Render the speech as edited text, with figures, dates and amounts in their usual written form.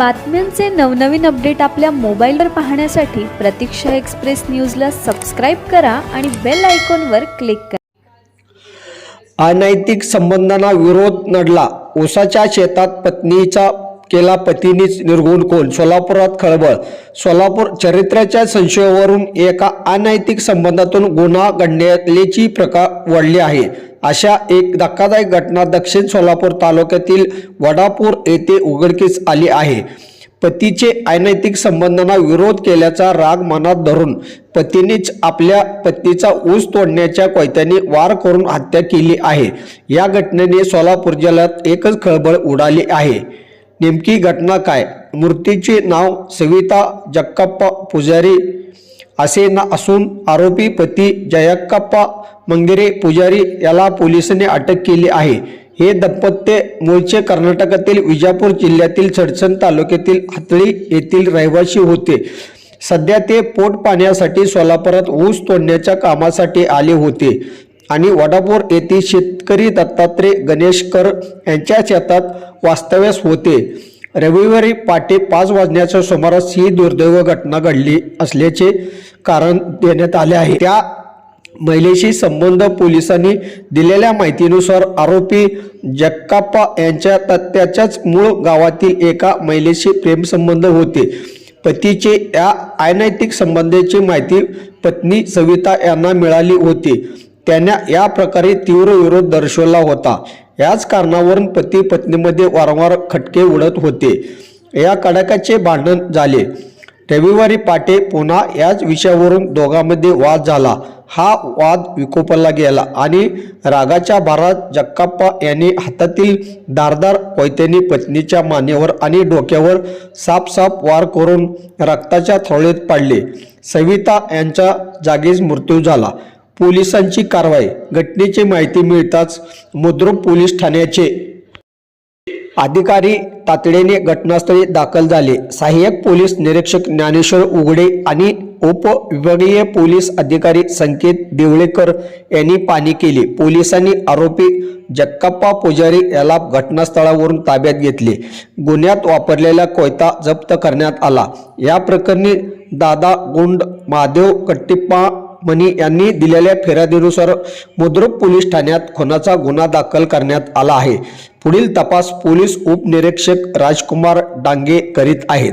बातम्यांचे नवनवीन अपडेट आपल्या मोबाईलवर पाहण्यासाठी प्रतीक्षा एक्सप्रेस न्यूजला सबस्क्राईब करा आणि बेल आयकॉनवर क्लिक करा। अनैतिक संबंधांना विरोध नडला, ऊसाच्या शेतात पत्नीचा केला पतीनेच निर्घुण खून। सोलापुरात खळबळ। सोलापूर चरित्राच्या संशयावरून एका अनैतिक संबंधातून गुन्हा घडण्याची प्रकार वाढली आहे। अशा एक धक्कादायक घटना दक्षिण सोलापूर तालुक्यातील वडापूर येथे उघडकीस आली आहे। पतीचे अनैतिक संबंधांना विरोध केल्याचा राग मनात धरून पतीनेच आपल्या पत्नीचा ऊस तोडण्याच्या कोयत्याने वार करून हत्या केली आहे। या घटनेने सोलापूर जिल्ह्यात एकच खळबळ उडाली आहे। नेमकी घटना काय? मृत्यूचे नाव सविता जक्कप्पा पुजारी असे असून आरोपी पती जयक्कप्पा मंगेरे पुजारी याला पोलिसांनी अटक केली आहे। हे दंपत्य मूळचे कर्नाटकातील विजापूर जिल्ह्यातील चडचण तालुक्यातील हातळी येथील रहिवासी होते। सध्या ते पोट पाण्यासाठी सोलापुरात ऊस तोडण्याच्या कामासाठी आले होते आणि वडापूर येथील शेतकरी दत्तात्रय गणेशकर यांच्या शेतात वास्तव्यास होते। रविवारी पहाटे 5 वाजण्याच्या सुमारास ही दुर्दैव घटना घडली असल्याचे कारण देण्यात आले आहे। त्या महिलेशी संबंध पोलिसांनी दिलेल्या माहितीनुसार आरोपी जक्कप्पा यांच्या त्याच्याच मूळ गावातील एका महिलेशी प्रेमसंबंध होते। पतीचे या अनैतिक संबंधाची माहिती पत्नी सविता यांना मिळाली होती। त्यांना या प्रकारे तीव्र विरोध दर्शवला होता। याच कारणावरून पती पत्नीमध्ये वारंवार खटके उडत होते। या कडाक्याचे भांडण झाले। रविवारी पहाटे पुन्हा याच विषयावरून दोघांमध्ये वाद झाला। हा वाद विकोपाला गेला आणि रागाच्या भरात जक्कप्पा यांनी हातातील धारदार कोयत्याने पत्नीच्या मानेवर आणि डोक्यावर साप वार करून रक्ताच्या थोडीत पाडले। सविता यांचा जागीच मृत्यू झाला। पोलिसांची कारवाई। घटनेची माहिती मिळताच मुद्रुक पोलीस ठाण्याचे अधिकारी तातडीने घटनास्थळी दाखल झाले। सहाय्यक पोलीस निरीक्षक ज्ञानेश्वर उघडे आणि उपविभागीय पोलीस अधिकारी संकेत देवळेकर यांनी पाहणी केली। पोलिसांनी आरोपी जक्कप्पा पुजारी याला घटनास्थळावरून ताब्यात घेतले। गुन्ह्यात वापरलेला कोयता जप्त करण्यात आला। या प्रकरणी दादा गुंड महादेव कट्टिप्पा मनी यांनी दिलेल्या फिर्यादीनुसार मुद्रुक पोलीस ठाण्यात खुनाचा गुन्हा दाखल करण्यात आला आहे। पुढील तपास पोलीस उपनिरीक्षक राजकुमार डांगे करीत आहेत।